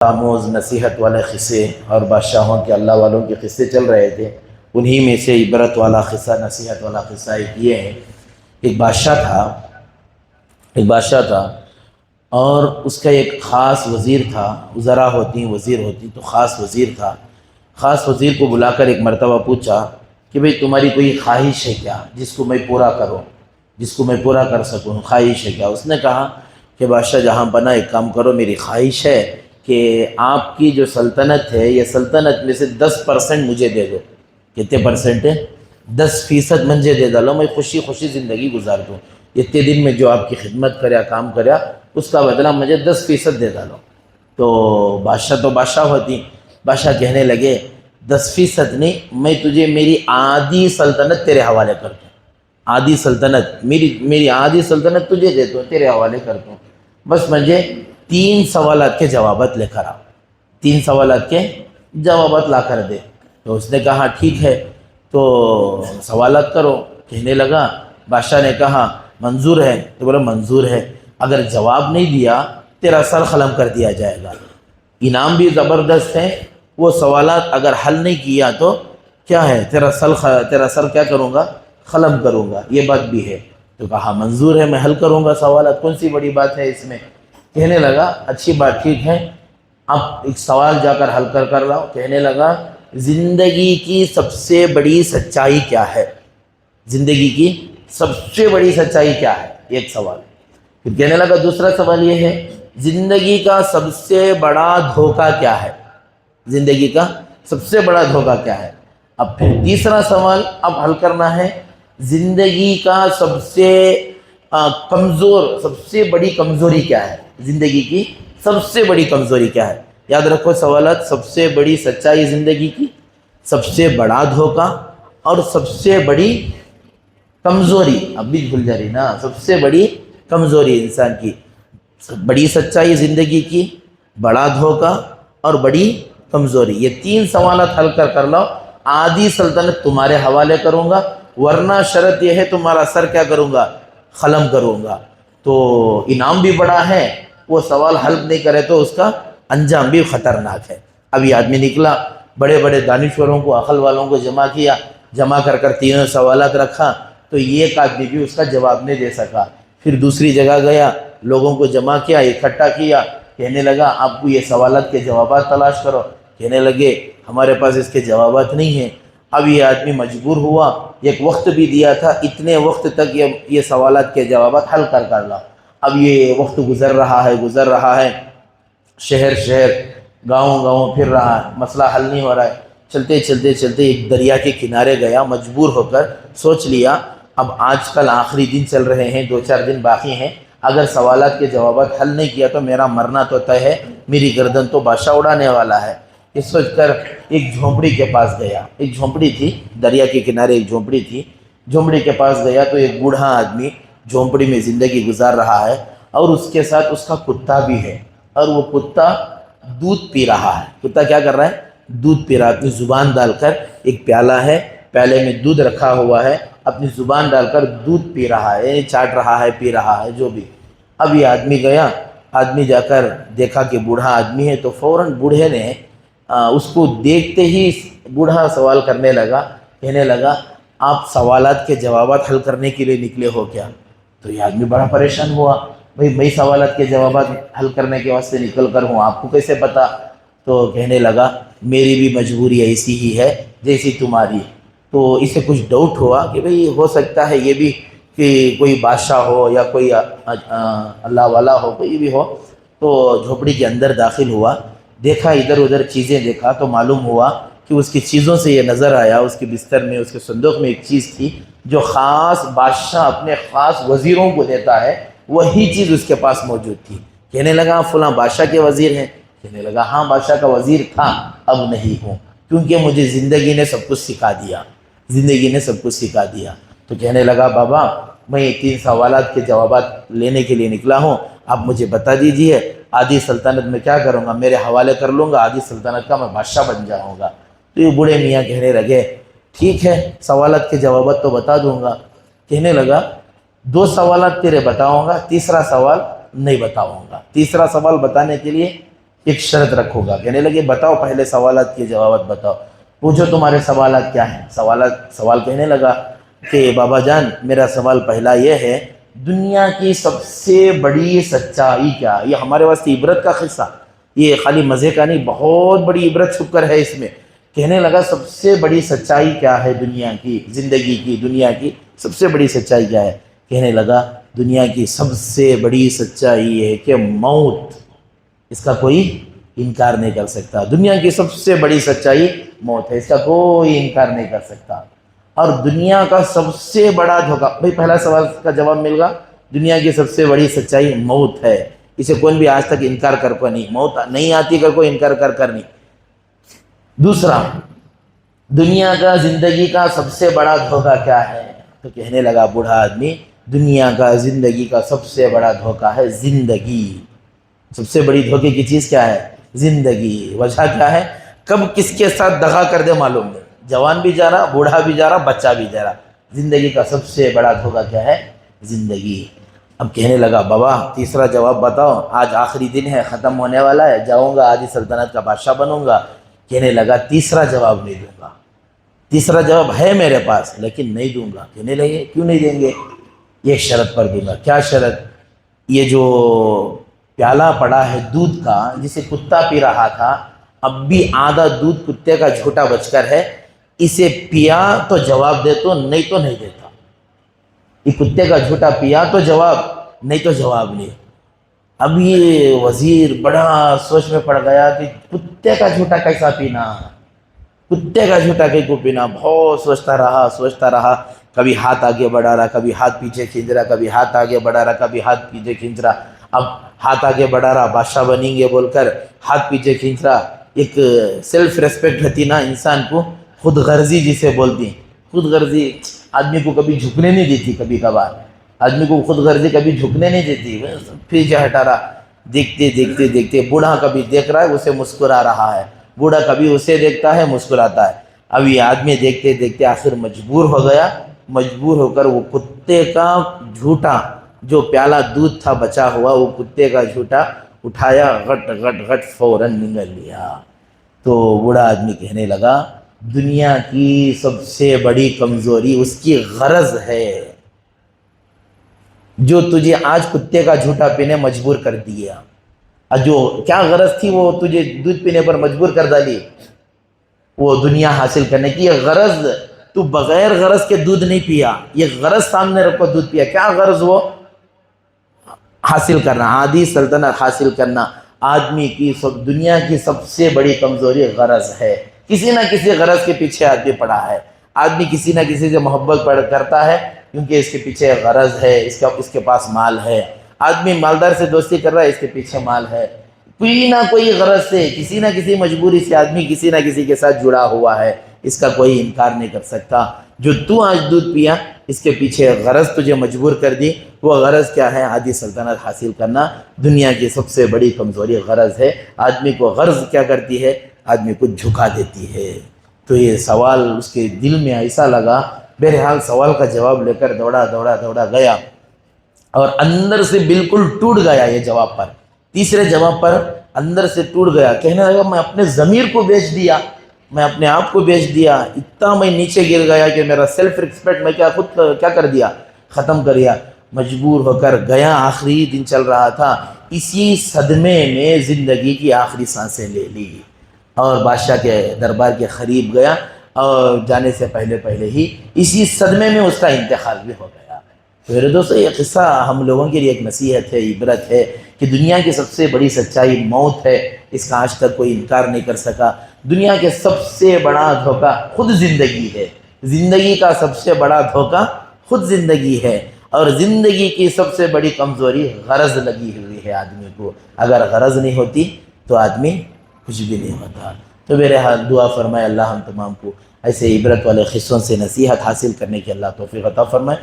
آموز نصیحت والے قصے اور بادشاہوں کے اللہ والوں کے قصے چل رہے تھے، انہی میں سے عبرت والا قصہ، نصیحت والا قصہ ایک یہ ہے۔ ایک بادشاہ تھا اور اس کا ایک خاص وزیر تھا۔ وزراء ہوتی وزیر ہوتی، تو خاص وزیر تھا۔ خاص وزیر کو بلا کر ایک مرتبہ پوچھا کہ بھئی تمہاری کوئی خواہش ہے کیا جس کو میں پورا کروں، جس کو میں پورا کر سکوں، خواہش ہے کیا؟ اس نے کہا کہ بادشاہ جہاں بنا ایک کام کرو، میری خواہش ہے کہ آپ کی جو سلطنت ہے یہ سلطنت میں سے 10% مجھے دے دو۔ کتنے پرسنٹ ہے؟ 10% مجھے دے ڈالو، میں خوشی خوشی زندگی گزار دوں۔ اتنے دن میں جو آپ کی خدمت کریا، کام کریا، اس کا بدلہ مجھے 10% دے ڈالو۔ تو بادشاہ ہوتی، بادشاہ کہنے لگے 10% نہیں، میں تجھے میری آدھی سلطنت تیرے حوالے کرتا ہوں۔ آدھی سلطنت میری آدھی سلطنت تجھے دیتا ہوں، تیرے حوالے کرتا ہوں، بس مجھے 3 سوالات کے جوابات لے کر آ، 3 سوالات کے جوابات لا کر دے۔ تو اس نے کہا ٹھیک ہے، تو سوالات کرو۔ کہنے لگا، بادشاہ نے کہا منظور ہے؟ تو بولا منظور ہے، اگر جواب نہیں دیا تیرا سر قلم کر دیا جائے گا، انعام بھی زبردست ہے، وہ سوالات اگر حل نہیں کیا تو کیا ہے، تیرا سر کیا کروں گا، قلم کروں گا، یہ بات بھی ہے۔ تو کہا منظور ہے، میں حل کروں گا سوالات، کون سی بڑی بات ہے اس میں؟ کہنے لگا اچھی بات، ٹھیک ہے، اب ایک سوال جا کر حل کر لاؤ۔ کہنے لگا زندگی کی سب سے بڑی سچائی کیا ہے؟ زندگی کی سب سے بڑی سچائی کیا ہے؟ ایک سوال۔ پھر کہنے لگا دوسرا سوال یہ ہے، زندگی کا سب سے بڑا دھوکہ کیا ہے؟ زندگی کا سب سے بڑا دھوکہ کیا ہے؟ اب پھر تیسرا سوال اب حل کرنا ہے، زندگی کا سب سے سب سے بڑی کمزوری کیا ہے؟ زندگی کی سب سے بڑی کمزوری کیا ہے؟ یاد رکھو سوالات، سب سے بڑی سچائی زندگی کی، سب سے بڑا دھوکہ، اور سب سے بڑی کمزوری۔ اب بھی بھول جا رہی نا، سب سے بڑی کمزوری انسان کی، بڑی سچائی زندگی کی، بڑا دھوکہ اور بڑی کمزوری۔ یہ 3 سوالات حل کر لو، آدھی سلطنت تمہارے حوالے کروں گا، ورنہ شرط یہ ہے تمہارا سر کیا کروں گا، قلم کروں گا۔ تو انعام بھی بڑا ہے، وہ سوال حل نہیں کرے تو اس کا انجام بھی خطرناک ہے۔ اب یہ آدمی نکلا، بڑے بڑے دانشوروں کو، عقل والوں کو جمع کیا، جمع کر 3 سوالات رکھا، تو ایک آدمی بھی اس کا جواب نہیں دے سکا۔ پھر دوسری جگہ گیا، لوگوں کو جمع کیا، اکٹھا کیا، کہنے لگا آپ کو یہ سوالات کے جوابات تلاش کرو۔ کہنے لگے ہمارے پاس اس کے جوابات نہیں ہیں۔ اب یہ آدمی مجبور ہوا، ایک وقت بھی دیا تھا، اتنے وقت تک یہ سوالات کے جوابات حل کر لا۔ اب یہ وقت گزر رہا ہے، شہر گاؤں پھر رہا ہے، مسئلہ حل نہیں ہو رہا ہے۔ چلتے ایک دریا کے کنارے گیا، مجبور ہو کر سوچ لیا اب آج کل آخری دن چل رہے ہیں، 2-4 دن باقی ہیں، اگر سوالات کے جوابات حل نہیں کیا تو میرا مرنا تو طے ہے، میری گردن تو بادشاہ اڑانے والا ہے۔ یہ سوچ کر ایک جھونپڑی کے پاس گیا۔ ایک جھونپڑی تھی، دریا کے کنارے ایک جھونپڑی تھی۔ جھونپڑی کے پاس گیا تو ایک بوڑھا آدمی جھونپڑی میں زندگی گزار رہا ہے، اور اس کے ساتھ اس کا کتا بھی ہے، اور وہ کتا دودھ پی رہا ہے۔ کتا کیا کر رہا ہے؟ دودھ پی رہا ہے۔ اپنی زبان ڈال کر، ایک پیالہ ہے، پیالے میں دودھ رکھا ہوا ہے، اپنی زبان ڈال کر دودھ پی رہا ہے، چاٹ رہا ہے، پی رہا ہے، جو بھی۔ اب یہ آدمی گیا، آدمی جا کر دیکھا کہ بوڑھا آدمی ہے، تو فوراً بوڑھے نے اس کو دیکھتے ہی بوڑھا سوال کرنے لگا، کہنے لگا آپ سوالات کے جوابات حل کرنے کے لیے نکلے ہو کیا؟ تو یہ آدمی بڑا پریشان ہوا، میں سوالات کے جوابات حل کرنے کے واسطے نکل کر ہوں، آپ کو کیسے پتا؟ تو کہنے لگا میری بھی مجبوری ایسی ہی ہے جیسی تمہاری۔ تو اسے کچھ ڈاؤٹ ہوا کہ بھئی ہو سکتا ہے یہ بھی کہ کوئی بادشاہ ہو یا کوئی اللہ والا ہو، کوئی بھی ہو۔ تو جھوپڑی کے اندر داخل ہوا، دیکھا ادھر ادھر چیزیں دیکھا، تو معلوم ہوا کہ اس کی چیزوں سے یہ نظر آیا، اس کے بستر میں، اس کے صندوق میں ایک چیز تھی جو خاص بادشاہ اپنے خاص وزیروں کو دیتا ہے، وہی چیز اس کے پاس موجود تھی۔ کہنے لگا فلاں بادشاہ کے وزیر ہیں؟ کہنے لگا ہاں بادشاہ کا وزیر تھا، اب نہیں ہوں، کیونکہ مجھے زندگی نے سب کچھ سکھا دیا۔ تو کہنے لگا بابا میں 3 سوالات کے جوابات لینے کے لیے نکلا ہوں، آپ مجھے بتا دیجئے آدھی سلطنت میں کیا کروں گا، میرے حوالے کر لوں گا، آدھی سلطنت کا میں بادشاہ بن جاؤں گا۔ تو یہ بوڑھے میاں کہنے لگے ٹھیک ہے، سوالات کے جوابات تو بتا دوں گا۔ کہنے لگا 2 سوالات تیرے بتاؤں گا، تیسرا سوال نہیں بتاؤں گا۔ تیسرا سوال بتانے کے لیے ایک شرط رکھو گا. کہنے لگے بتاؤ پہلے سوالات کے جوابات بتاؤ. پوچھو تمہارے سوالات کیا ہیں. سوال کہنے لگا کہ بابا جان میرا سوال پہلا یہ ہے دنیا کی سب سے بڑی سچائی کیا. یہ ہمارے واسطے عبرت کا قصہ، یہ خالی مزے کا نہیں، بہت بڑی عبرت چھپ کر ہے اس میں. کہنے لگا سب سے بڑی سچائی کیا ہے دنیا کی، زندگی کی، دنیا کی سب سے بڑی سچائی کیا ہے. کہنے لگا دنیا کی سب سے بڑی سچائی یہ ہے کہ موت، اس کا کوئی انکار نہیں کر سکتا. دنیا کی سب سے بڑی سچائی موت ہے، اس کا کوئی انکار نہیں کر سکتا. اور دنیا کا سب سے بڑا دھوکہ، بھائی پہلا سوال کا جواب مل گا، دنیا کی سب سے بڑی سچائی موت ہے. اسے کوئی بھی آج تک انکار کر کو نہیں، موت نہیں آتی کر کو انکار کر نہیں. دوسرا، دنیا کا زندگی کا سب سے بڑا دھوکہ کیا ہے؟ تو کہنے لگا بوڑھا آدمی دنیا کا زندگی کا سب سے بڑا دھوکہ ہے زندگی. سب سے بڑی دھوکے کی چیز کیا ہے؟ زندگی. وجہ کیا ہے؟ کب کس کے ساتھ دغا کر دے معلوم نہیں. جوان بھی جا رہا، بوڑھا بھی جا رہا، بچہ بھی جا رہا. زندگی کا سب سے بڑا دھوکہ کیا ہے؟ زندگی. اب کہنے لگا بابا تیسرا جواب بتاؤ، آج آخری دن ہے، ختم ہونے والا ہے، جاؤں گا آدھی سلطنت کا بادشاہ بنوں گا. کہنے لگا تیسرا جواب نہیں دوں گا. تیسرا جواب ہے میرے پاس لیکن نہیں دوں گا. کہنے لگے کیوں نہیں دیں گے؟ یہ شرط پر دوں گا. کیا شرط؟ یہ جو پیالہ پڑا ہے دودھ کا جسے کتا پی رہا تھا، اب بھی آدھا دودھ کتے کا جھوٹا بچ کر ہے، اسے پیا تو جواب دے، تو نہیں تو نہیں دیتا. یہ کتے کا جھوٹا پیا تو جواب، نہیں تو جواب نہیں. اب یہ وزیر بڑا سوچ میں پڑ گیا کہ کتے کا جھوٹا کیسا پینا، کتے کا جھوٹا کہیں کو پینا. بہت سوچتا رہا. کبھی ہاتھ آگے بڑھا رہا، کبھی ہاتھ پیچھے کھینچ رہا، کبھی ہاتھ آگے بڑھا رہا، کبھی ہاتھ پیچھے کھینچ رہا. اب ہاتھ آگے بڑھا رہا، بادشاہ بنیں گے بول کر ہاتھ پیچھے کھینچ رہا. ایک سیلف ریسپیکٹ ہوتی نا انسان کو، خود غرضی جسے بولتی ہیں، خود غرضی آدمی کو کبھی جھکنے نہیں دیتی. کبھی کبھار آدمی کو خود غرضی کبھی جھکنے نہیں دیتی. پیچھے ہٹا رہا. دیکھتے بوڑھا کبھی دیکھ رہا ہے، اسے مسکرا رہا ہے. بوڑھا کبھی اسے دیکھتا ہے، مسکراتا ہے. اب یہ آدمی دیکھتے آخر مجبور ہو گیا. مجبور ہو کر وہ کتے کا جھوٹا جو پیالہ دودھ تھا بچا ہوا، وہ کتے کا جھوٹا اٹھایا، غٹ فوراً نگل لیا. تو بوڑھا آدمی کہنے لگا دنیا کی سب سے بڑی کمزوری اس کی غرض ہے، جو تجھے آج کتے کا جھوٹا پینے مجبور کر دیا. جو کیا غرض تھی وہ تجھے دودھ پینے پر مجبور کر ڈالی؟ وہ دنیا حاصل کرنے کی. یہ غرض تو بغیر غرض کے دودھ نہیں پیا، یہ غرض سامنے رکھو دودھ پیا. کیا غرض؟ وہ حاصل کرنا، آدھی سلطنت حاصل کرنا. آدمی کی دنیا کی سب سے بڑی کمزوری غرض ہے. کسی نہ کسی غرض کے پیچھے آدمی پڑا ہے. آدمی کسی نہ کسی سے محبت کرتا ہے کیونکہ اس کے پیچھے غرض ہے، اس کے پاس مال ہے. آدمی مالدار سے دوستی کر رہا ہے، اس کے پیچھے مال ہے. کوئی نہ کوئی غرض سے، کسی نہ کسی مجبوری سے آدمی کسی نہ کسی کے ساتھ جڑا ہوا ہے. اس کا کوئی انکار نہیں کر سکتا. جو تو آج دودھ پیا، اس کے پیچھے غرض تجھے مجبور کر دی. وہ غرض کیا ہے؟ آدھی سلطنت حاصل کرنا. دنیا کی سب سے بڑی کمزوری غرض ہے. آدمی کو غرض کیا کرتی ہے؟ آدمی کو جھکا دیتی ہے. تو یہ سوال اس کے دل میں ایسا لگا. بہرحال سوال کا جواب لے کر دوڑا گیا اور اندر سے بالکل ٹوٹ گیا. یہ جواب پر، تیسرے جواب پر اندر سے ٹوٹ گیا. کہنے لگا میں اپنے ضمیر کو بیچ دیا، میں اپنے آپ کو بیچ دیا. اتنا میں نیچے گر گیا کہ میرا سیلف ریسپیکٹ میں خود کیا کر دیا؟ ختم کر دیا. مجبور ہو کر گیا. آخری دن چل رہا تھا. اسی صدمے میں زندگی کی آخری سانسیں لے لی اور بادشاہ کے دربار کے قریب گیا اور جانے سے پہلے ہی اسی صدمے میں اس کا انتقال بھی ہو گیا. میرے دوستو یہ قصہ ہم لوگوں کے لیے ایک نصیحت ہے، عبرت ہے کہ دنیا کی سب سے بڑی سچائی موت ہے. اس کا آج تک کوئی انکار نہیں کر سکا. دنیا کے سب سے بڑا دھوکہ خود زندگی ہے. زندگی کا سب سے بڑا دھوکہ خود زندگی ہے. اور زندگی کی سب سے بڑی کمزوری غرض لگی ہوئی ہے آدمی کو. اگر غرض نہیں ہوتی تو آدمی کچھ بھی نہیں ہوتا. تو بہرحال دعا فرمائے اللہ ہم تمام کو ایسے عبرت والے قصوں سے نصیحت حاصل کرنے کی اللہ توفیق عطا فرمائے.